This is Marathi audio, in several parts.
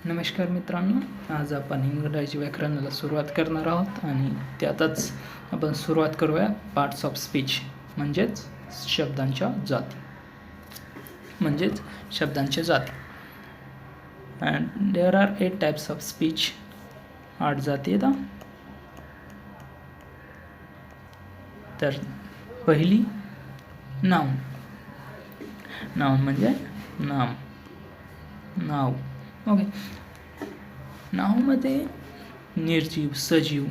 नमस्कार मित्रांनो, आज आपण इंग्रजी व्याकरणाला सुरुवात करणार आहोत आणि त्यातच आपण सुरुवात करूया पार्ट्स ऑफ स्पीच म्हणजेच शब्दांच्या जाती and there are 8 types of speech. 8 जाती आहेत. तर पहिली नाउन. नाउन म्हणजे नाव. ओके. नावामध्ये निर्जीव, सजीव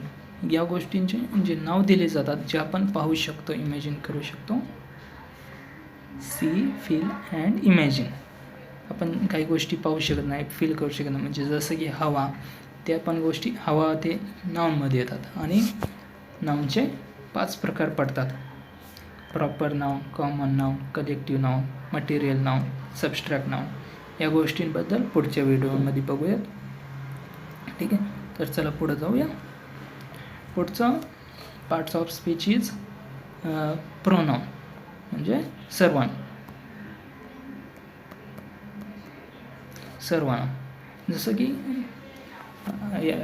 या गोष्टींचे जे नाव दिले जातात, जे आपण पाहू शकतो, इमॅजिन करू शकतो. See, feel and imagine. आपण काही गोष्टी पाहू शकत नाही, फील करू शकत नाही. म्हणजे जसं की हवा, त्या पण गोष्टी हवा ते नाउनमध्ये येतात. आणि नाउनचे 5 प्रकार पडतात: proper noun, common noun, collective noun, material noun, subtract noun. या गोष्टींबद्दल पुढच्या व्हिडिओमध्ये बघूयात. ठीक आहे, तर चला पुढे जाऊया. पुढचा parts of speech is pronoun म्हणजे सर्वनाम. जसं की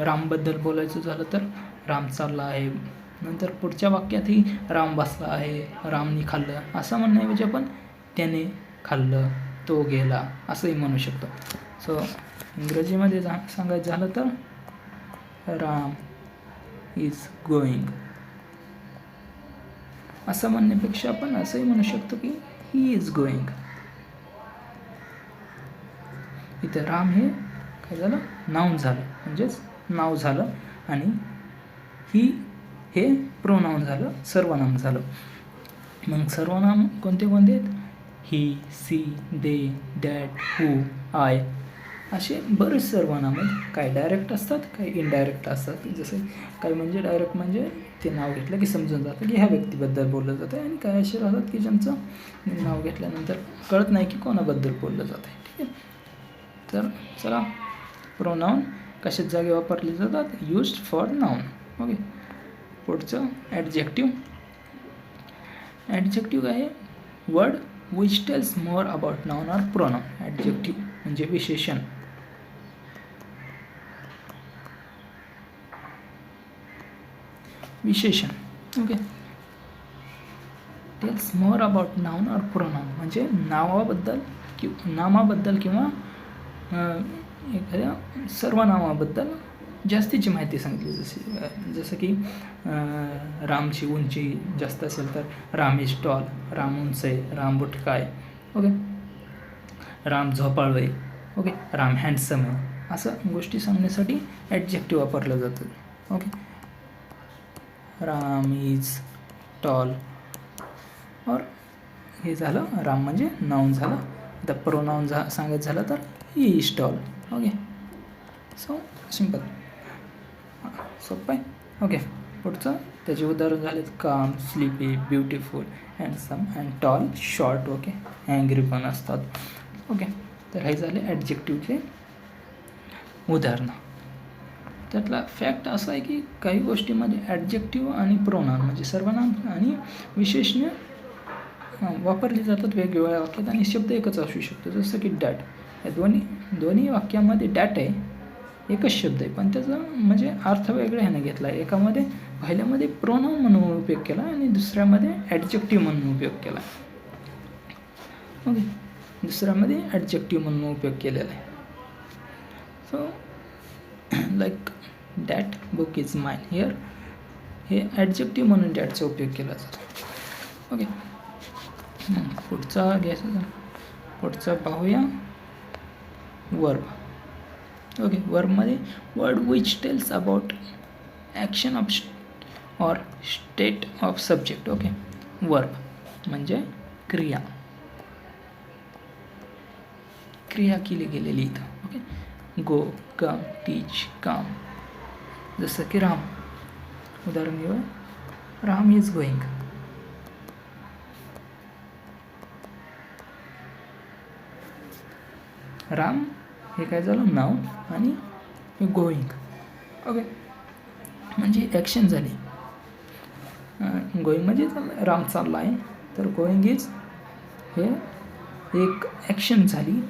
रामबद्दल बोलायचं झालं तर राम चालला आहे. नंतर पुढच्या वाक्यातही राम बसला आहे, रामनी खाल्लं असं म्हणण्याऐवजी आपण त्याने खाल्लं, तो गेला असंही म्हणू शकतो. सो इंग्रजीमध्ये सांगायचं झालं तर राम इज गोईंग असं म्हणण्यापेक्षा आपण असंही म्हणू शकतो की ही इज गोईंग. इथे राम हे काय झालं, नाउन झालं, म्हणजेच नाव झालं. आणि ही हे प्रोनाउन झालं, सर्वनाम झालं. मग सर्वनाम कोणते कोणते आहेत? He, she, they, that, who, I असे बरेच सर्वनाम आहेत. काही डायरेक्ट असतात, काही इनडायरेक्ट असतात. जसे काही म्हणजे डायरेक्ट म्हणजे ते नाव घेतलं की समजून जातं की ह्या व्यक्तीबद्दल बोललं जातं आहे. आणि काही असे राहतात की ज्यांचं नाव घेतल्यानंतर कळत नाही की कोणाबद्दल बोललं जातं आहे. ठीक आहे, तर चला, प्रोनाउन कशाच जागी वापरले जातात? Used for noun. ओके. पुढचं ॲडजेक्टिव्ह. ॲडजेक्टिव्ह काय आहे? Word which tells more about noun or pronoun. Adjective म्हणजे विशेषण. Okay. Tells more about noun or pronoun म्हणजे नामाबद्दल किंवा एखाद्या सर्वनामाबद्दल जास्तीची माहिती सांगितली. जसं की रामची उंची जास्त असेल तर राम इज टॉल, राम उंच आहे, राम बुटका आहे. ओके. राम झोपाळू आहे. ओके. राम हँडसम आहे. असं गोष्टी सांगण्यासाठी ॲडजेक्टिव्ह वापरलं जातं. ओके. Ram is tall. और हे झालं राम म्हणजे नाउन झालं. आता प्रोनाउन सांगायचं झालं तर he is tall. Okay. So simple, सोपं आहे. ओके. पुढचं त्याचे उदाहरण झालेत calm, sleepy, beautiful, handsome and tall, short. Okay. Angry पण असतात. ओके. तर हे झाले ॲडजेक्टिव्हचे उदाहरणं. त्यातला फॅक्ट असा आहे की काही गोष्टीमध्ये ॲडजेक्टिव्ह आणि प्रोनाउन म्हणजे सर्वनाम आणि विशेषणे वापरली जातात वेगवेगळ्या वाक्यात आणि शब्द एकच असू शकतो. जसं की डॅट. या दोन्ही वाक्यामध्ये डॅट आहे, एकच शब्द आहे, पण त्याचा म्हणजे अर्थ वेगळा ह्याने घेतला आहे. एकामध्ये पहिल्यामध्ये प्रोनाउन म्हणून उपयोग केला आणि दुसऱ्यामध्ये ॲडजेक्टिव्ह म्हणून उपयोग केला. ओके. दुसऱ्यामध्ये ॲडजेक्टिव्ह म्हणून उपयोग केलेला आहे. So like that book is mine. Here हे ॲडजेक्टिव्ह म्हणून दॅटचा उपयोग केला जातो. ओके. पुढचा पाहूया वर्ब. ओके. वर्बमध्ये word which tells about action of or state of subject. Okay. Verb म्हणजे क्रिया केली गेलेली इथं. ओके. गो, कम, टीच, काम. जसं की राम. उदाहरण घेऊया. Ram is going. राम हे काय झालं, नाव, आणि गोईंग. ओके. म्हणजे ॲक्शन झाली. गोईंग म्हणजे राम चालला आहे, तर गोईंग इज हे एक ॲक्शन झाली.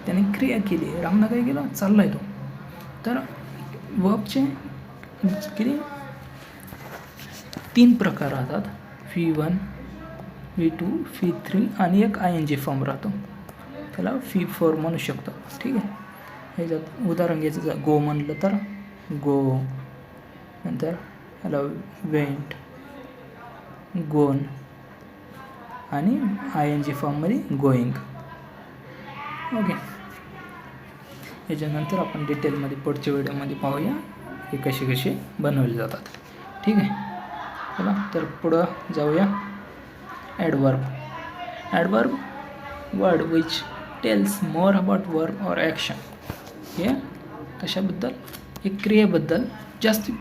त्याने क्रिया केली. रामनं काय केलं, चालला आहे तो. तर वर्बचे किती 3 प्रकार राहतात, V1, V2, V3 आणि एक ING फॉर्म राहतो, त्याला V4 म्हणू शकतो. ठीक आहे. ह्याच्यात उदाहरण घ्यायचं, गो म्हणलं तर गो, नंतर ह्याला वेंट, गोन आणि ING फॉर्ममध्ये गोईंग. ओके. याच्यानंतर आपण डिटेलमध्ये पुढच्या व्हिडिओमध्ये पाहूया हे कसे बनवले जातात. ठीक आहे. चला तर पुढं जाऊया. Adverb. Adverb word which tells more about verb or action. हे कशाबद्दल, एक क्रियेबद्दल जास्त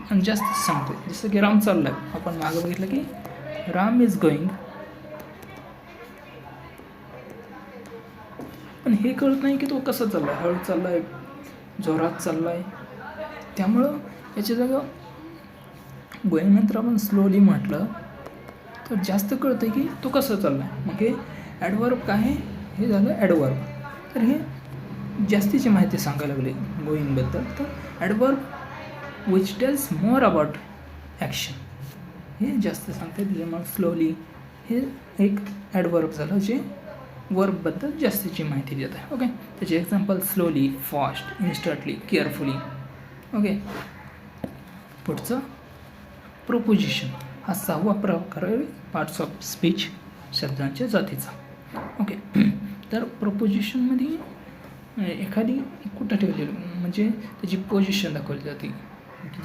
सांगतो. जसं की राम चालला आहे, आपण मागं बघितलं की राम इज गोईंग, पण हे कळत नाही की तो कसा चालला आहे, हळू चालला आहे, जोरात चालला आहे. त्यामुळं याच्या जागा गोईंग नंतर आपण स्लोली म्हटलं तर जास्त कळतं की तो कसा चालला आहे. मग हे ॲडवर्ब काय आहे, हे झालं ॲडवर्ब. तर हे जास्तीची माहिती सांगायला लागली गोईंगबद्दल. तर adverb which tells more about action, हे जास्त सांगते. मग स्लोली हे एक ॲडवर्ब झालं जे वर्बबद्दल जास्तीची माहिती देत आहे. ओके. त्याचे example slowly, fast, instantly, carefully. Okay. पुढचं प्रोपोजिशन. हा 6वा प्रकार आहे पार्ट्स ऑफ स्पीच, शब्दांच्या जातीचा. ओके. तर प्रोपोजिशनमध्ये एखादी कुठं ठेवलेली म्हणजे त्याची पोझिशन दाखवली जाते,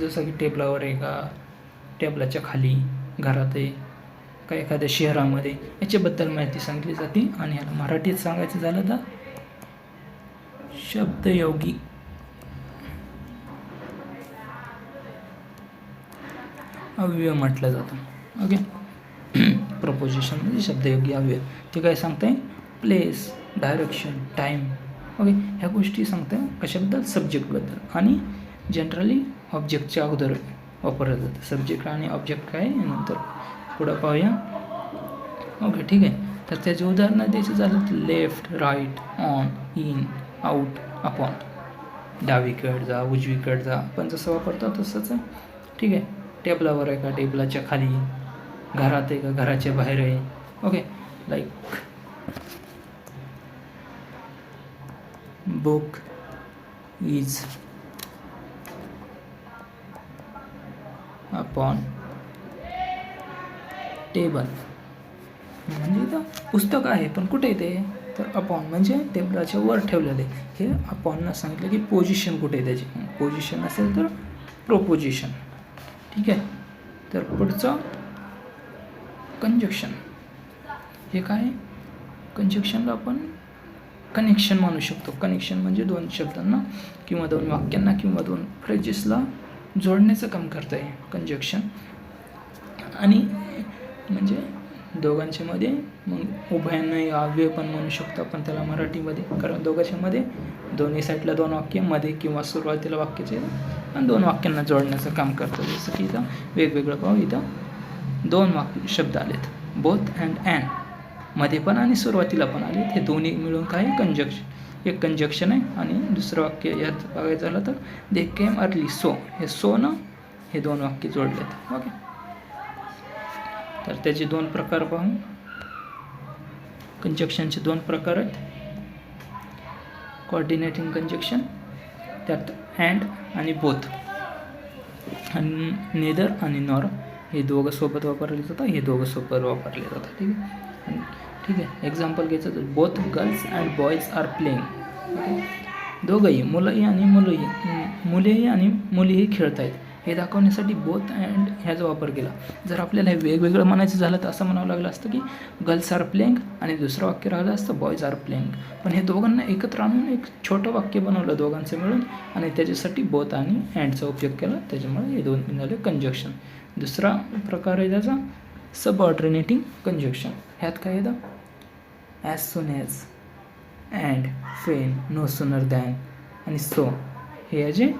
जसं की टेबलावर आहे का, टेबलाच्या खाली, घरात आहे का, एखाद्या शहरामध्ये, याच्याबद्दल माहिती सांगितली जाते. आणि याला मराठीत सांगायचं झालं तर शब्दयोगी अव्यय म्हटलं जातं. ओके. प्रपोजिशन म्हणजे शब्दयोगी अव्यय. ते काय सांगतं आहे, प्लेस, डायरेक्शन, टाईम. ओके. ह्या गोष्टी सांगतं आहे कशाबद्दल, सब्जेक्टबद्दल. आणि जनरली ऑब्जेक्टच्या अगोदर वापरलं जातं. सब्जेक्ट आणि ऑब्जेक्ट काय नंतर पुढं पाहूया. ओके. ठीक आहे. तर त्याचे उदाहरणं द्यायचं झालं तर left, right, on, in, out, upon. डावीकडे जा, उजवीकडे जा, आपण जसं वापरतो तसंच आहे. ठीक आहे. टेबलावर आहे का, टेबलाच्या खाली, घरात आहे का, घराच्या बाहेर आहे. Okay. Like book is upon table. म्हणजे इथं पुस्तक आहे पण कुठे येते, तर अपॉन म्हणजे टेबलाच्या वर ठेवलेले. हे अपॉननं सांगितलं की पोझिशन कुठे आहे त्याची. पोझिशन असेल तर प्रोपोजिशन. ठीक आहे. तर पुढचं कंजक्शन. हे काय, कंजक्शनला आपण कनेक्शन म्हणू शकतो. कनेक्शन म्हणजे 2 शब्दांना किंवा 2 वाक्यांना किंवा 2 फ्रेजेसला जोडण्याचं काम करतं आहे कंजक्शन. आणि म्हणजे दोघांच्या मध्ये मग उभयान्वयी अव्यय पण म्हणू शकतो आपण त्याला मराठीमध्ये, कारण दोघांच्या मध्ये दोन्ही साईडला 2 वाक्य, मध्ये किंवा सुरुवातीला वाक्याचे आणि 2 वाक्यांना जोडण्याचं काम करतं. जसं की इथं वेगवेगळं पाहू, इथं 2 शब्द आलेत, बोथ अँड अँड, मध्ये पण आणि सुरुवातीला पण आलेत. हे दोन्ही मिळून काय कंजक्शन, एक कंजक्शन आहे. आणि दुसरं वाक्य यात बघायचं झालं तर दे केम अर्ली, सो, हे सोनं हे 2 वाक्य जोडलेत. ओके. तर त्याचे 2 प्रकार पाहू. कंजक्शनचे 2 प्रकार आहेत. कोऑर्डिनेटिंग कंजक्शन, त्यात अँड आणि बोथ, आणि नेदर आणि नॉर, हे दोघं सोबत वापरले जातात, हे दोघं सोबत वापरले जातात. ठीक आहे. ठीक आहे. एक्झाम्पल घ्यायचं तर both girls and boys are playing. Okay. दोघंही, मुलंही आणि मुलेही आणि मुलीही खेळत आहेत, हे दाखवण्यासाठी बोथ अँड ह्याचा वापर केला. जर आपल्याला हे वेगवेगळं म्हणायचं झालं तर असं म्हणावं लागलं असतं की गर्ल्स आर प्लेइंग आणि दुसरं वाक्य राहिलं असतं बॉईज आर प्लेइंग. पण हे दोघांना एकत्र आणून एक छोटं वाक्य बनवलं दोघांचं मिळून, आणि त्याच्यासाठी बोथ आणि अँडचा उपयोग केला. त्याच्यामुळे हे 2 झाले कंजक्शन. दुसरा प्रकार आहे त्याचा सबऑर्डिनेटिंग कंजक्शन. ह्यात काय येतं, as soon as, and, when, no sooner than आणि सो, हे याचे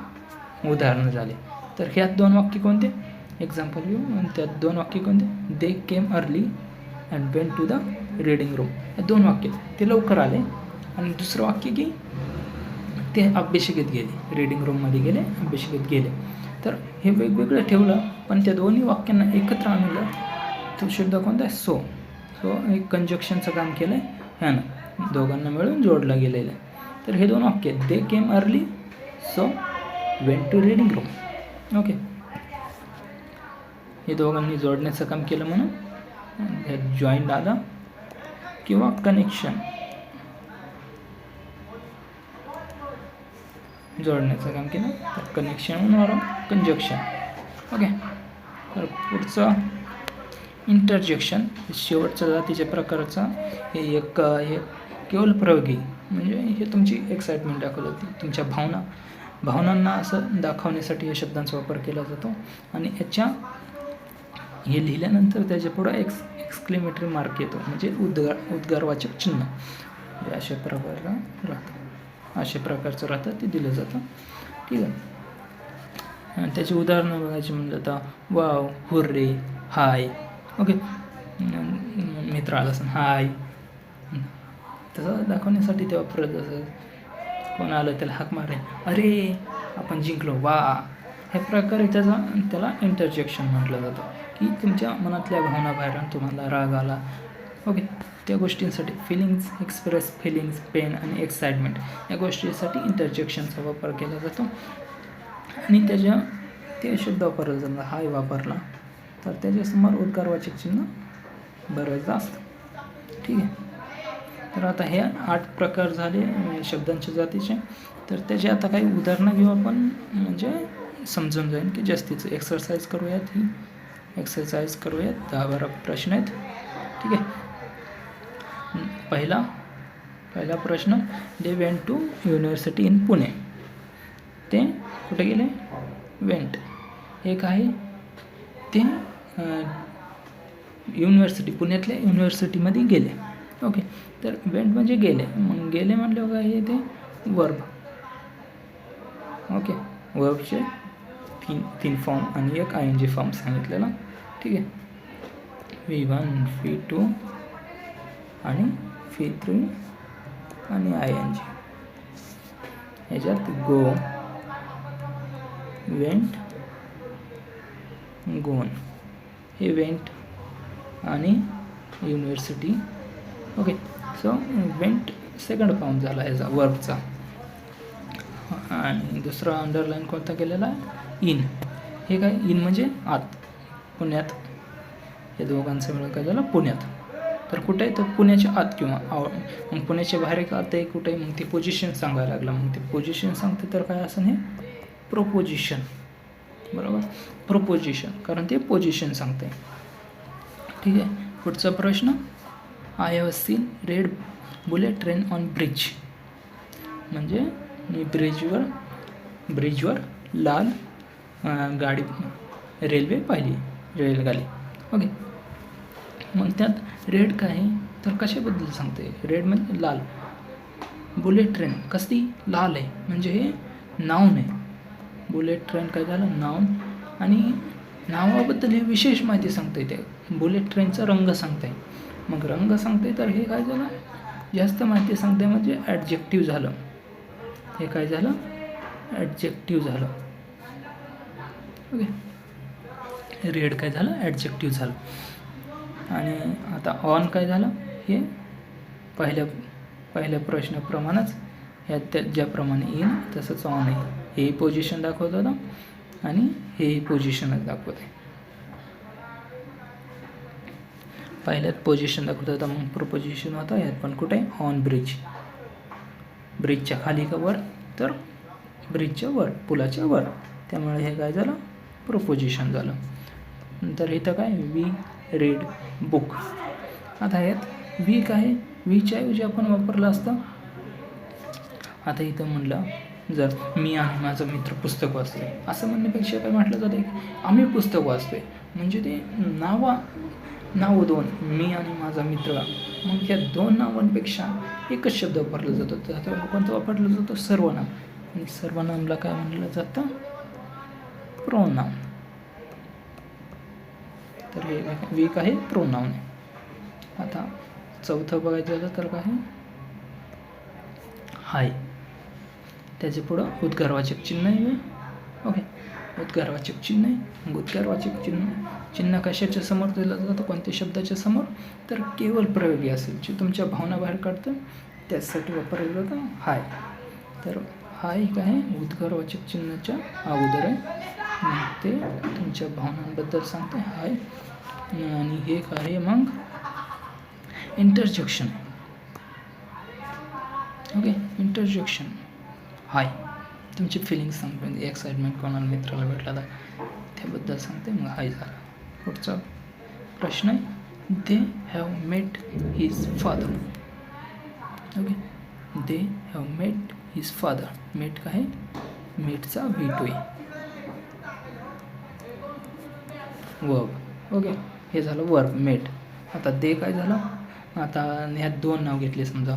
उदाहरणं झाले. तर ह्यात 2 वाक्य कोणते, एक्झाम्पल घेऊ. आणि त्यात 2 वाक्य कोणते, they came early and went to the reading room. हे 2 वाक्य ते लवकर आले. आणि दुसरं वाक्य की ते अभ्यासिकेत गेले, रीडिंग रूममध्ये गेले, अभ्यासिकेत गेले. तर हे वेगवेगळं ठेवलं, पण त्या दोन्ही वाक्यांना एकत्र आणलं. तो शब्द कोणता आहे? सो. सो एक कंजक्शनचं काम केलं आहे ह्यानं, दोघांना मिळून जोडलं गेलेलं आहे. तर हे दोन वाक्य, they came early, so went to reading room. Okay, हे दोघांनी जोडण्याचं काम केलं म्हणून जॉईंट आला, किंवा कनेक्शन जोडण्याचं काम केलं तर कनेक्शन और कंजक्शन. ओके, तर पुढचं इंटरजेक्शन, शेवटच्या जातीच्या प्रकारचा हे एक हे केवळ प्रयोगी, म्हणजे हे तुमची एक्साइटमेंट दाखवली होती, तुमच्या भावनांना असं दाखवण्यासाठी या शब्दांचा वापर केला जातो. आणि याच्या हे लिहिल्यानंतर त्याच्या पुढं एक्सक्लेमेटरी मार्क येतो, म्हणजे उद्गारवाचक चिन्ह, म्हणजे अशा प्रकारचं राहतं, ते दिलं जातं. ठीक आहे, त्याची उदाहरणं बघायची म्हणलं तर वाव, हुर्रे, हाय. ओके, मित्र आला असं हाय, तसं दाखवण्यासाठी ते वापरत असं. कोण आलं त्याला हाक मारे, अरे आपण जिंकलो, वा. ह्या प्रकारे त्याला इंटरजेक्शन म्हटलं जातं, की तुमच्या मनातल्या भावना बाहेर तुम्हाला राग आला. ओके, त्या गोष्टींसाठी फिलिंग्स, एक्सप्रेस फिलिंग्स, पेन आणि एक्साइटमेंट या गोष्टीसाठी इंटरजेक्शनचा वापर केला जातो. आणि ते शब्द वापरला जातो, हाय वापरला तर त्याच्यासमोर उद्गारवाचक चिन्ह बरेचदा असतं. ठीक आहे, तर आता हे 8 प्रकार झाले शब्दांच्या जातीचे. तर त्याचे आता काही उदाहरणं घेऊ आपण, म्हणजे समजून जाईल की जास्तीचं. एक्सरसाइज करूयात, ही एक्सरसाइज करूयात. 10-12 प्रश्न आहेत. ठीक आहे, पहिला प्रश्न, they went to university in Pune. ते कुठे गेले? वेंट. एक आहे ते युनिव्हर्सिटी, पुण्यातल्या युनिव्हर्सिटीमध्ये गेले. ओके, तर वेंट म्हणजे गेले. मग गेले म्हटल्यावर काय आहे ते वर्ब. ओके, वर्बचे तीन फॉर्म आणि एक ING फॉर्म सांगितलेला. ठीक आहे, V1, V2 आणि V3 आणि ING. ह्याच्यात गो, वेंट, गोन, हे वेंट आणि university. Okay, so went second form झाला ह्याचा वर्बचा. आणि दुसरा अंडरलाईन कोणता केलेला आहे? इन. हे काय? इन म्हणजे आत, पुण्यात. हे दोघांचं मिळून काय झालं? पुण्यात. तर कुठे आहे? तर पुण्याच्या आत किंवा मग पुण्याच्या बाहेर एक आत आहे कुठे? मग ते पोझिशन सांगायला लागलं. मग ते पोझिशन सांगते तर काय असं? हे प्रोपोजिशन. बरोबर, प्रोपोजिशन, कारण ते पोझिशन सांगते. ठीक आहे, पुढचा प्रश्न, I have seen red bullet train on bridge. म्हणजे मी ब्रिजवर लाल गाडी, रेल्वे पाहिली, रेलगाडी. ओके, मग त्यात रेड काय आहे? तर कशाबद्दल सांगते? रेड म्हणजे लाल. बुलेट ट्रेन कसली? लाल आहे, म्हणजे हे नाऊन आहे. बुलेट ट्रेन काय झालं? नाऊन. आणि नावाबद्दल हे विशेष माहिती सांगते. ते बुलेट ट्रेनचा रंग सांगते. मग रंग सांगते तर हे काय झालं? जास्त माहिती सांगते, म्हणजे ॲडजेक्टिव्ह झालं. हे काय झालं? ॲडजेक्टिव्ह झालं. ओके, रेड काय झालं? ॲडजेक्टिव्ह झालं. आणि आता ऑन काय झालं? हे पहिल्या प्रश्नाप्रमाणेच ह्यात ज्याप्रमाणे इन तसंच ऑन आहे. हे पोझिशन दाखवत होतं आणि हे पोझिशनच दाखवते. पहिल्यात पोझिशन दाखवत होता, मग प्रोपोजिशन होता. यात पण कुठे? On bridge. ब्रिजच्या खाली का वर? तर ब्रिजच्या वर, पुलाच्या वर. त्यामुळे हे काय झालं? प्रोपोजिशन झालं. नंतर इथं काय? We read book. आता यात वी काय? वीच्या ऐवजी आपण वापरलं असतं. आता इथं म्हणलं, जर मी आणि माझा मित्र पुस्तक वाचतोय असं म्हणण्यापेक्षा काय म्हटलं जातं? आम्ही पुस्तक वाचतोय. म्हणजे ते नाव दोन, मी आणि माझा मित्र. मग ह्या दोन नावांपेक्षा एकच शब्द वापरला जातो. तर कोणतं वापरलं जातं? सर्वनाम. आणि सर्वनामला काय म्हणलं जातं? प्रोनाउन. तर हे वीक आहे, प्रोनाउन आहे. आता चौथं बघायचं झालं तर काय? हाय. त्याच्या पुढं उद्गारवाचक चिन्ह आहे. ओके, उद्गारवाचक चिन्ह आहे. मग उद्गारवाचक चिन्ह कशाच्या समोर दिलं जातं, कोणत्या शब्दाच्या समोर, तर केवळ प्रयोगी असेल जे तुमच्या भावना बाहेर काढतं त्यासाठी वापरलं जातं हाय. तर हाय काय आहे, उद्गारवाचक चिन्हाच्या अगोदर आहे. मग ते तुमच्या भावनांबद्दल सांगते हाय. आणि हे काय आहे, मग इंटरजेक्शन. ओके, इंटरजेक्शन हाय तुमची फिलिंग्स सांगते. एक्साइटमेंट कोणाला मित्राला भेटला तर त्याबद्दल सांगते, मग हाय झाला. पुढचा प्रश्न आहे, they have met his father. Okay, they have met his father. Met काय आहे, मेटचा व्ही2 आहे, वर्ब. ओके, हे झालं वर्ब मेट. आता दे काय झालं, आता ह्यात दोन नाव घेतले समजा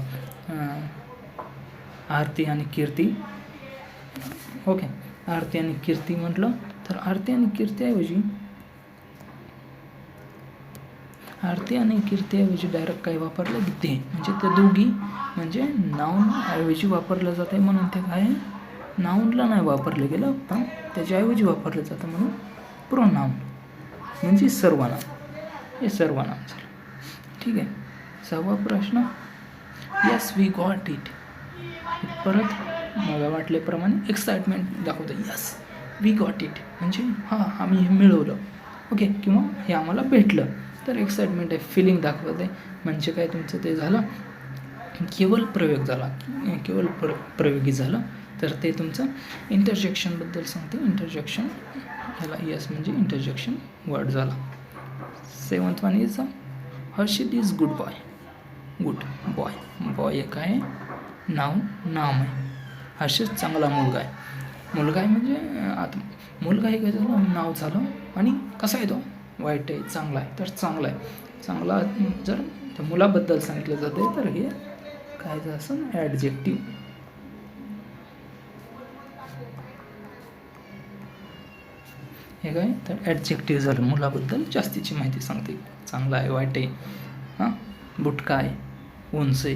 आरती आणि कीर्ती. ओके, आरती आणि कीर्ती म्हटलं तर आरती आणि कीर्तीऐवजी डायरेक्ट काय वापरलं, दे. म्हणजे ते दोघी म्हणजे नाऊन ऐवजी वापरलं जातं आहे, म्हणून ते काय नाऊनला नाही वापरलं गेलं, पण त्याच्याऐवजी वापरलं जातं म्हणून प्रोनाऊन म्हणजे सर्वनाम. हे सर्वनाम झालं. ठीक आहे. 6वा प्रश्न, यस वी गॉट इट. परत मला वाटल्याप्रमाणे एक्साइटमेंट दाखवतं. यस वी गॉट इट म्हणजे हां आम्ही हे मिळवलं. ओके, किंवा हे आम्हाला भेटलं. तर एक्साइटमेंट आहे, फिलिंग दाखवत आहे. म्हणजे काय तुमचं ते झालं केवळ प्रयोग झाला, केवळ प्रयोगी झालं. तर ते तुमचं इंटरजेक्शनबद्दल सांगते. इंटरजेक्शन ह्याला यस म्हणजे इंटरजेक्शन वर्ड झाला. 7th one is Harshit is good boy. Good boy. Boy काय नाम आहे. हर्षित चांगला मुलगा आहे. मुलगा आहे म्हणजे आता मुलगा हे काय झालं नाव झालं. आणि कसा आहे तो, वाईट आहे चांगला आहे. तर चांगला आहे. चांगला जर त्या मुलाबद्दल सांगितलं जाते तर हे काय असं ॲडजेक्टिव्ह. हे काय तर ॲडजेक्टिव्ह झालं. मुलाबद्दल जास्तीची माहिती सांगते. चांगला आहे, वाईट आहे, हां बुटका आहे, उंच आहे,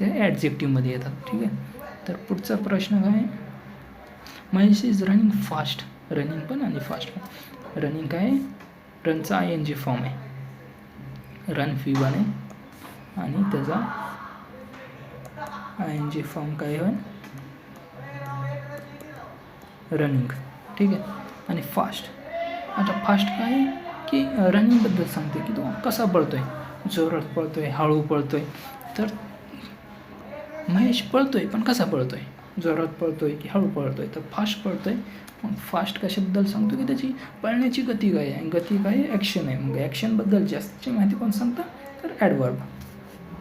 ते ॲडजेक्टिव्हमध्ये येतात. ठीक आहे. तर पुढचा प्रश्न काय, Mahesh is running fast. Running पण आणि फास्ट पण. रनिंग काय रनचा ING फॉर्म आहे. रन V1 आहे आणि त्याचा ING फॉर्म काय आहे रनिंग. ठीक आहे. आणि फास्ट, आता फास्ट काय आहे की रनिंगबद्दल सांगते की तो कसा पळतोय, जोरात पळतोय, हळू पळतोय. तर महेश पळतोय पण कसा पळतोय, जोरात पळतोय की हळू पळतोय. तर फास्ट पळतोय. मग फास्ट कशाबद्दल सांगतो की त्याची पळण्याची गती काय आहे. गती काय आहे, ॲक्शन आहे. मग ॲक्शनबद्दल जास्तीची माहिती कोण सांगतं तर ॲडवर्ब.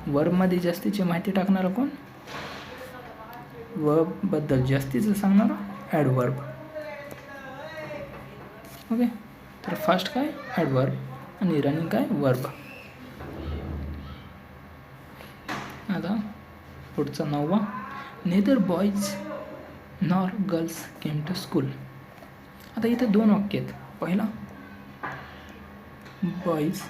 वर्बमध्ये जास्तीची माहिती टाकणारा कोण, वर्बबद्दल जास्तीचं सांगणारा ॲडवर्ब. ओके. तर फास्ट काय ॲडवर्ब आणि रनिंग काय वर्ब. आता पुढचा 9वा, neither boys nor girls came to school. आता इथे दोन वाक्य आहेत. पहिला बॉईज,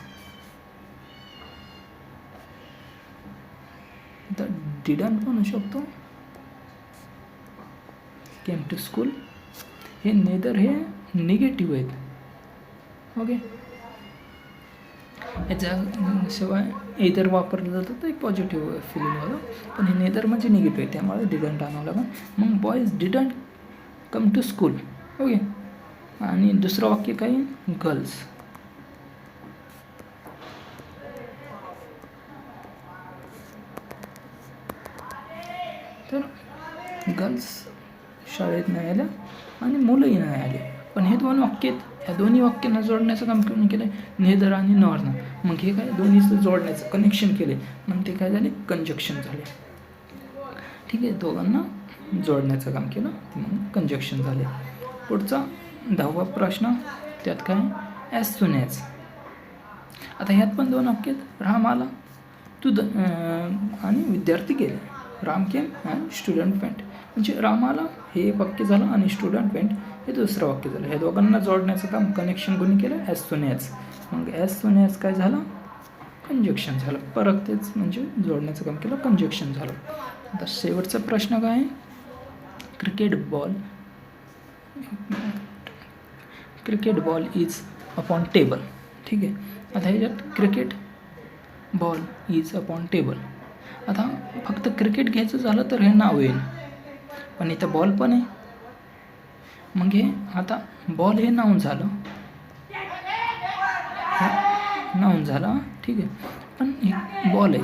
आता डिडंट म्हणू शकतो, केम टू स्कूल. हे नेदर हे निगेटिव्ह आहेत. ओके. याच्याशिवाय इतर वापरलं जातं तर एक पॉझिटिव्ह फिलिंग होतं, पण हे नेदर म्हणजे निगेटिव्ह आहे, त्यामुळे डिडंट आणावं लागेल. मग boys didn't come to school. Okay. आणि दुसरं वाक्य काय, गर्ल्स. तर गर्ल्स शाळेत नाही आल्या आणि मुलंही नाही आले. पण हे दोन वाक्य आहेत. ह्या दोन्ही वाक्यांना जोडण्याचं काम कोणी केलं आहे, नेदर आणि नॉरनं. मग हे काय दोन्हीचं जोडण्याचं कनेक्शन केले, मग ते काय झाले कंजक्शन झाले. ठीक आहे. दोघांना जोडण्याचं काम केलं मग कंजक्शन झाले. पुढचा 10वा प्रश्न, त्यात काय ॲज सून ॲज. आता ह्यात पण दोन वाक्य आहेत. राम आला आणि विद्यार्थी गेले. Ram came and student went. म्हणजे राम आला हे एक वाक्य झालं आणि स्टुडंट वेंट हे दुसरं वाक्य झालं. ह्या दोघांना जोडण्याचं काम कनेक्शन कोणी केलं, ॲज सून ॲज. मग ॲज सून ॲज काय झालं, कंजक्शन झालं. परत तेच म्हणजे जोडण्याचं काम केलं, कंजक्शन झालं. आता शेवटचा प्रश्न काय आहे, cricket ball is upon table. ठीक आहे. आता ह्याच्यात cricket ball is upon table. आता फक्त क्रिकेट घ्यायचं झालं तर हे नाव येईल, पण इथं बॉल पण आहे. मग हे आता बॉल हे नाऊन झालं, ठीक आहे. पण बॉल आहे,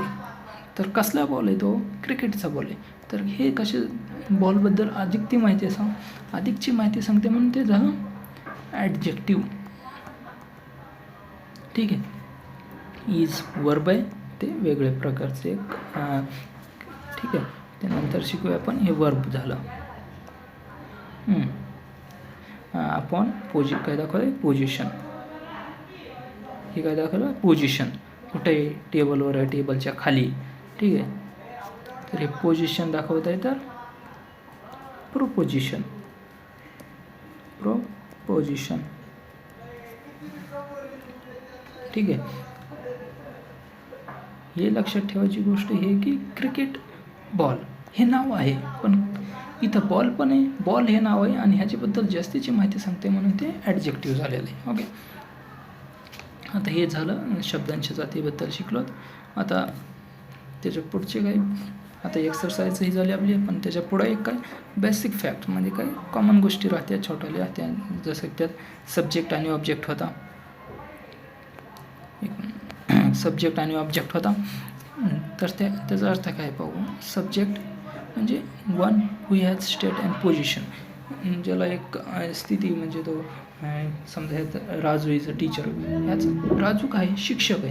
तर कसला बॉल आहे तो? क्रिकेटचा बॉल आहे. तर हे कसे बॉलबद्दल अधिकची माहिती सांगते म्हणून ते झालं ॲडजेक्टिव्ह. ठीक आहे. इज वर्ब आहे, ते वेगळे प्रकारचे एक ठीक आहे. त्यानंतर शिकूया आपण हे वर्ब झालं. आपण काय दाखवलं? पोझिशन. हे काय दाखवलं? पोझिशन. कुठे आहे? टेबलवर आहे, टेबलच्या खाली. ठीक आहे. तर हे पोझिशन दाखवत आहे, तर प्रोपोजिशन. ठीक आहे. हे लक्षात ठेवायची गोष्ट हे की क्रिकेट बॉल हे नाव आहे, पण इथं बॉल पण आहे, बॉल हे नाव आहे आणि ह्याच्याबद्दल जास्तीची माहिती सांगते म्हणून ते ॲडजेक्टिव्ह झालेलं आहे. ओके. आता हे झालं शब्दांच्या जातीबद्दल शिकलोत. आता त्याच्या पुढचे काही आता एक्सरसाइज ही झाली आपली, पण त्याच्या पुढे एक काय बेसिक फॅक्ट म्हणजे काय कॉमन गोष्टी राहत्या, छोट्याल्या त्या, जसं की त्यात सब्जेक्ट आणि ऑब्जेक्ट होता. सब्जेक्ट आणि ऑब्जेक्ट होता, तर त्याचा अर्थ काय पाहू. सब्जेक्ट म्हणजे one who has state and position, ज्याला एक स्थिती म्हणजे तो समजा ह्यात राजू इज अ टीचर. ह्याच राजू काय शिक्षक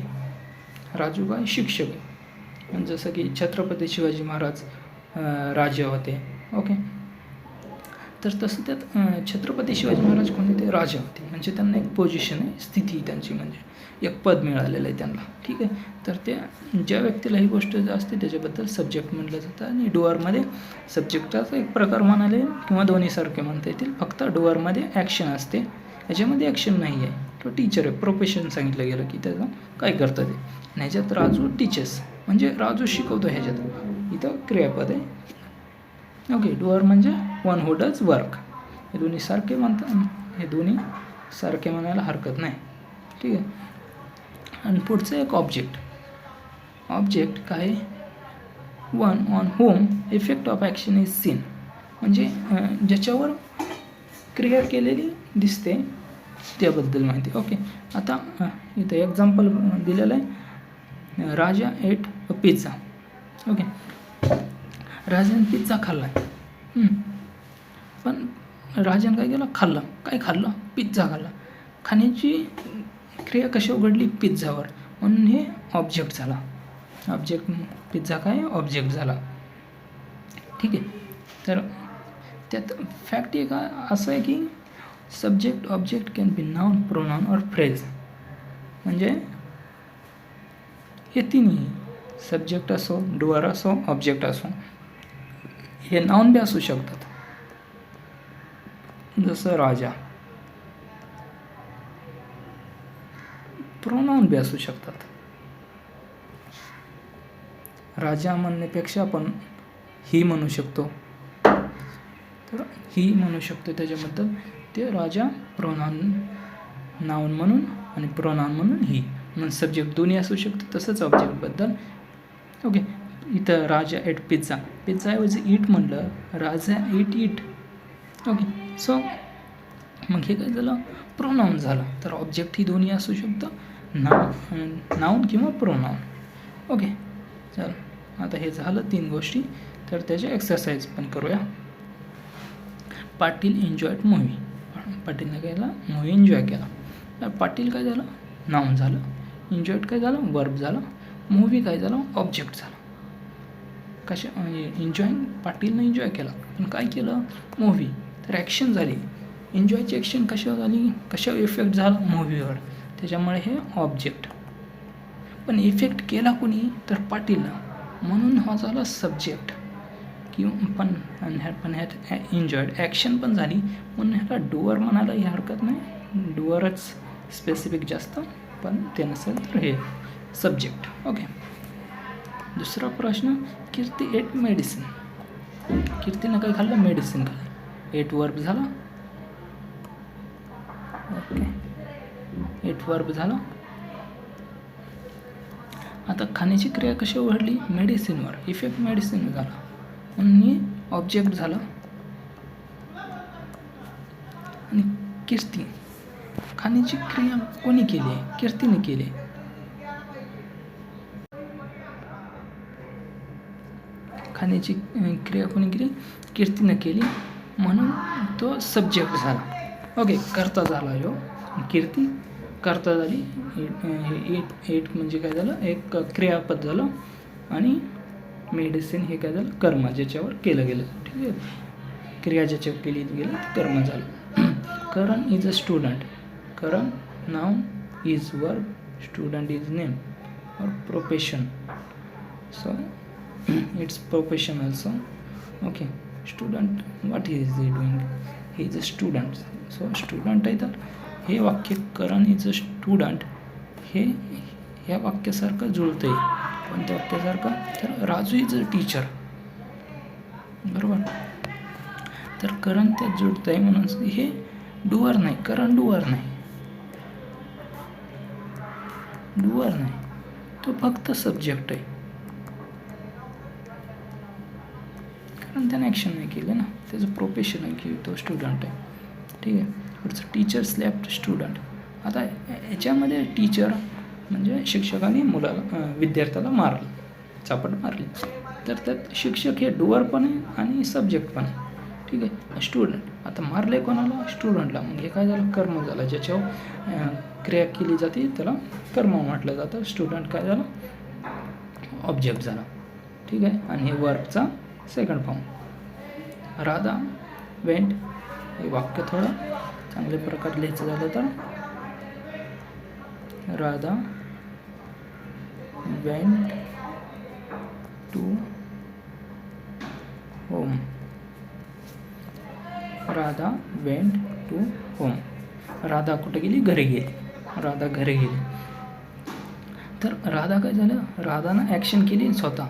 आहे. जसं की छत्रपती शिवाजी महाराज राजा होते. ओके. तर तसं त्यात छत्रपती शिवाजी महाराज कोणते? ते राजा होते, म्हणजे त्यांना एक पोझिशन आहे, स्थिती त्यांची म्हणजे एक पद मिळालेलं आहे त्यांना. ठीक आहे. तर त्या ज्या व्यक्तीला ही गोष्ट असते त्याच्याबद्दल सब्जेक्ट म्हटलं जातं. आणि डुअरमध्ये सब्जेक्टाचा एक प्रकार म्हणाले किंवा दोन्हीसारखे म्हणता येतील, फक्त डुअरमध्ये ॲक्शन असते, याच्यामध्ये ॲक्शन नाही आहे. तो टीचर आहे, प्रोफेशन सांगितलं गेलं की त्याचं काय करतं ते. आणि ह्याच्यात राजू टीचर्स म्हणजे राजू शिकवतो, ह्याच्यात इथं क्रियापद आहे. ओके. डुअर म्हणजे वन हू डज वर्क. हे दोन्ही सारखे म्हणायला हरकत नाही. ठीक आहे. आणि पुढचं एक ऑब्जेक्ट काय? One on home effect of action is seen, म्हणजे ज्याच्यावर क्रिया केलेली दिसते त्याबद्दल माहिती. ओके. आता इथं एक्झाम्पल दिलेलं आहे. राजा एट अ पिझ्झा. ओके. राजाने पिझ्झा खाल्ला, पण राजाने काय केलं? काय खाल्लं? पिझ्झा खाल्ला. खाण्याची क्रिया कशी उघडली? पिझ्झावर, म्हणून हे ऑब्जेक्ट झाला. पिझ्झा काय ऑब्जेक्ट झाला. ठीक आहे. तर त्यात फॅक्ट एक असं आहे की subject object can be noun, pronoun और फ्रेज, म्हणजे हे तिन्ही सब्जेक्ट असो, डुअर असो, ऑब्जेक्ट असो, हे नाउन बी असू शकतात. जसं राजा. प्रोनाउन बी असू शकतात. राजा म्हणण्यापेक्षा आपण ही म्हणू शकतो, तर ही म्हणू शकतो. त्याच्याबद्दल ते राजा प्रोनाउन, नाउन म्हणून आणि प्रोनाउन म्हणून ही, म्हणून सब्जेक्ट दोन्ही असू शकतो. तसंच ऑब्जेक्टबद्दल. ओके. इथं राजा एट पिझ्झाऐवजी ईट म्हणलं, राजा ईट. ओके. सो मग हे काय झालं? प्रोनाउन झालं. तर ऑब्जेक्ट ही दोन्ही असू शकतं, नाउन किंवा प्रोनाउन. ओके. चल, आता हे झालं 3 गोष्टी. तर त्याचे एक्सरसाइज पण करूया. Patil enjoyed movie. पाटीलने काय केला? मूव्ही एन्जॉय केला. तर पाटील काय झालं? नाउन झालं. एन्जॉयड काय झालं? वर्ब झालं. मूव्ही काय झालं? ऑब्जेक्ट झालं. पाटीलनं एन्जॉय केला, पण काय केलं? मूव्ही. तर ॲक्शन झाली. एन्जॉयची ॲक्शन कशावर झाली? कशावर इफेक्ट झाला? मूव्हीवर. त्याच्यामुळे हे ऑब्जेक्ट. पण इफेक्ट केला कोणी? तर पाटीलनं, म्हणून हा झाला सब्जेक्ट. पण ह्यात एन्जॉयड ॲक्शन पण झाली, म्हणून ह्याला डुअर म्हणायलाही हरकत नाही. डुअरच स्पेसिफिक जास्त, पण ते नसेल तर हे सब्जेक्ट. ओके. दुसरा प्रश्न, कीर्ती एट मेडिसिन. कीर्तीनं काय खाल्लं? मेडिसिन खाल्लं. 8 वर्ब झाला. ओके, 8 वर्ब झाला. आता खाण्याची क्रिया कशी ओढली? मेडिसिनवर, इफेक्ट मेडिसिन झाला म्हणून ऑब्जेक्ट झाला. आणि कीर्ती, खाण्याची क्रिया कोणी केली आहे? कीर्तीने केली. खाण्याची क्रिया कोणी केली? कीर्तीनं केली म्हणून तो सब्जेक्ट झाला. ओके, कर्ता झाला ह्यो. कीर्ती कर्ता झाली. एट म्हणजे काय झालं? एक क्रियापद झालं. आणि मेडिसिन हे काय झालं? कर्म, ज्याच्यावर केलं गेलं. ठीक आहे, क्रिया ज्याच्यावर केली गेलं कर्म झालं. Karan is a student. Karan noun, is verb, student is name और profession. So it's profession also. Okay, student, what is he doing? He is a student. So student आहे. तर हे वाक्य करण इज अ स्टुडंट हे ह्या वाक्यासारखं जुळतं आहे. कोणत्या वाक्यासारखं? तर राजू इज अ टीचर. बरोबर. तर करण त्यात जुळतं आहे म्हणून हे डुअर नाही. करण डुअर नाही. डुअर नाही, तो फक्त सब्जेक्ट आहे. कारण त्याने ॲक्शन नाही केलं ना, त्याचं प्रोफेशन आहे की तो स्टुडंट आहे. ठीक आहे. पुढचं टीचर स्लॅप्ड स्टुडंट. आता याच्यामध्ये टीचर म्हणजे शिक्षकाने विद्यार्थ्याला मारलं, चापट मारली. तर त्यात शिक्षक हे डुअर पण आहे आणि सब्जेक्ट पण आहे. ठीक आहे. स्टुडंट, आता मारले कोणाला? स्टुडंटला. मग हे काय झालं? कर्म झालं. ज्याच्यावर क्रिया केली जाते त्याला कर्म म्हटलं जातं. स्टुडंट काय झालं? ऑब्जेक्ट झाला. ठीक आहे. आणि हे वर्बचा सेकंड फॉर्म. राधा वेंट, हे वाक्य थोडं चांगल्या प्रकारे लिहायचं झालं तर Radha went to home. Radha went to home. Radha कुठे गेली? घरी गेली. राधा घरी गेली. तर राधा काय झालं? राधानं ॲक्शन केली स्वतः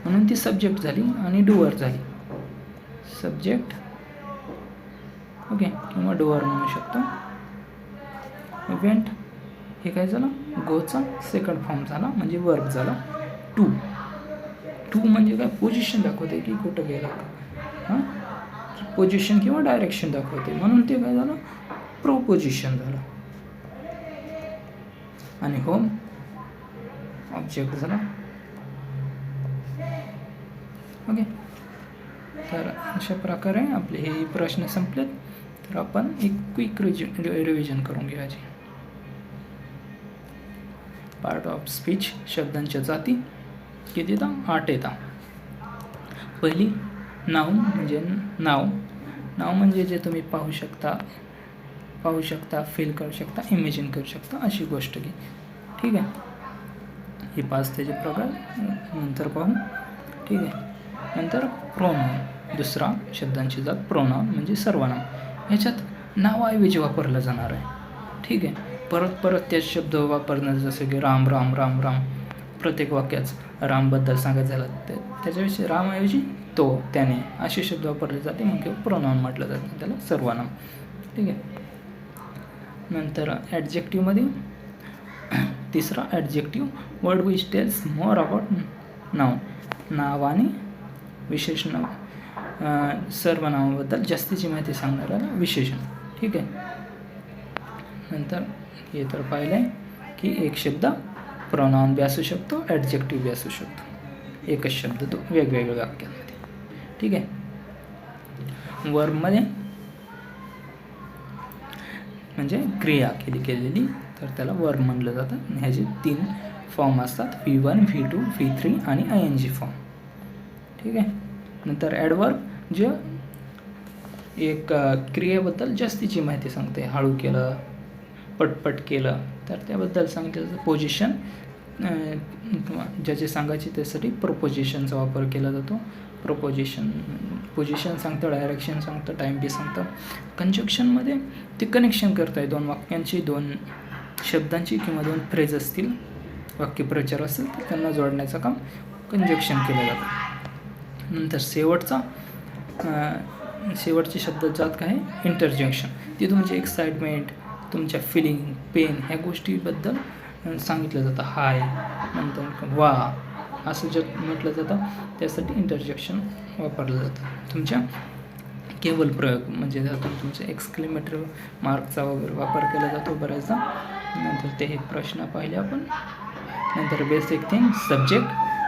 म्हणून ती सब्जेक्ट झाली आणि डुअर झाली. सब्जेक्ट, ओके, किंवा डुअर म्हणू शकतो. वेंट हे काय झालं? गोचा सेकंड फॉर्म झाला म्हणजे वर्ब झाला. टू, टू म्हणजे काय? पोझिशन दाखवते की कुठं गेला. हां, पोझिशन किंवा डायरेक्शन दाखवते म्हणून ते काय झालं? प्रोपोजिशन झालं. आणि होम ऑब्जेक्ट झाला. ओके, तर अशा प्रकारे आपले हे प्रश्न संपलेत. तर आपण एक क्विक रिव्हिजन करून घ्यायची. पार्ट ऑफ स्पीच, शब्दांच्या जाती किती येतात? 8 येतात. पहिली नाउन म्हणजे नाव. नाव म्हणजे जे तुम्ही पाहू शकता, फील करू शकता, इमेजिन करू शकता अशी गोष्ट की. ठीक आहे. हे 5 त्याचे प्रकार नंतर पाहू. ठीक आहे. नंतर प्रोनाउन, दुसरा शब्दांची जात प्रोनाउन म्हणजे सर्वनाम. ह्याच्यात नावाऐवजी वापरलं जाणार आहे. ठीक आहे. परत त्याच शब्द वापरणं, जसं की राम राम राम राम. प्रत्येक वाक्यात रामबद्दल सांगायचं झालं तर त्याच्याविषयी रामऐवजी तो, त्याने असे शब्द वापरले जाते. मग प्रोनाउन म्हटलं जातं त्याला, सर्वनाम. ठीक आहे. नंतर ॲडजेक्टिव्हमध्ये तिसरा adjective, word which tells more about noun. नावाने विशेषण, सर्वनामाबद्दल जास्तीची माहिती सांगणारा विशेषण. ठीक आहे. नंतर हे तर पाहिलं आहे की एक शब्द प्रोनाउन बी असू शकतो, ॲडजेक्टिव्ह बी असू शकतो. एकच शब्द तो वेगवेगळ्या वाक्यांमध्ये. ठीक आहे. वर्बमध्ये म्हणजे क्रिया केलेली तर त्याला वर्ब म्हणलं जातं. ह्याचे 3 फॉर्म असतात, V1, V2, V3 आणि ING फॉर्म. ठीक आहे. नंतर ॲडवर्ब जे एक क्रियेबद्दल जास्तीची माहिती सांगते. हळू केलं, पटपट केलं तर त्याबद्दल सांगितलं. पोझिशन, ज्याचे सांगायचे त्यासाठी प्रोपोजिशनचा वापर केला जातो. पोझिशन सांगतं, डायरेक्शन सांगतं, टाईम बी सांगतं. कंजक्शनमध्ये ते कनेक्शन करताय 2 वाक्यांची, 2 शब्दांची किंवा 2 फ्रेज असतील, वाक्यप्रचार असेल तर त्यांना जोडण्याचं काम कंजक्शन केलं जातं. नंतर शेवटचा शेवटचे शब्द जात काय इंटरजंक्शन. ते तुमचे एक्साइटमेंट, तुमच्या फिलिंग, पेन ह्या गोष्टीबद्दल सांगितलं जातं. हाय नंतर वा असं जे म्हटलं जातं त्यासाठी इंटरजेक्शन वापरलं जातं. तुमच्या केवल प्रयोग म्हणजे त्यातून तुमचं एक्सक्लेमेटरी मार्कचा वगैरे वापर केला जातो बऱ्याचदा. नंतर ते हे प्रश्न पाहिले आपण. नंतर बेसिक थिंग सब्जेक्ट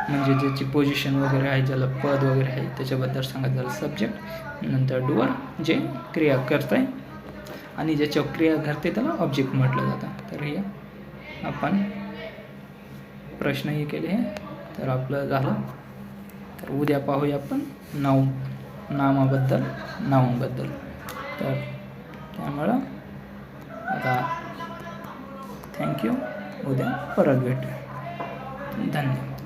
म्हणजे ज्याची पोझिशन वगैरे आहे, ज्याला पद वगैरे आहे त्याच्याबद्दल सांगत झालं सब्जेक्ट. नंतर डुअर जे क्रिया करत आहे आणि ज्याच्यावर क्रिया घडते त्याला ऑब्जेक्ट म्हटलं जातं. तर हे आपण प्रश्नही केले आहे. तर आपलं झालं. तर उद्या पाहूया आपण नामाबद्दल, नाऊनबद्दल. तर त्यामुळं आता थँक्यू. उद्या परत भेटू. धन्यवाद.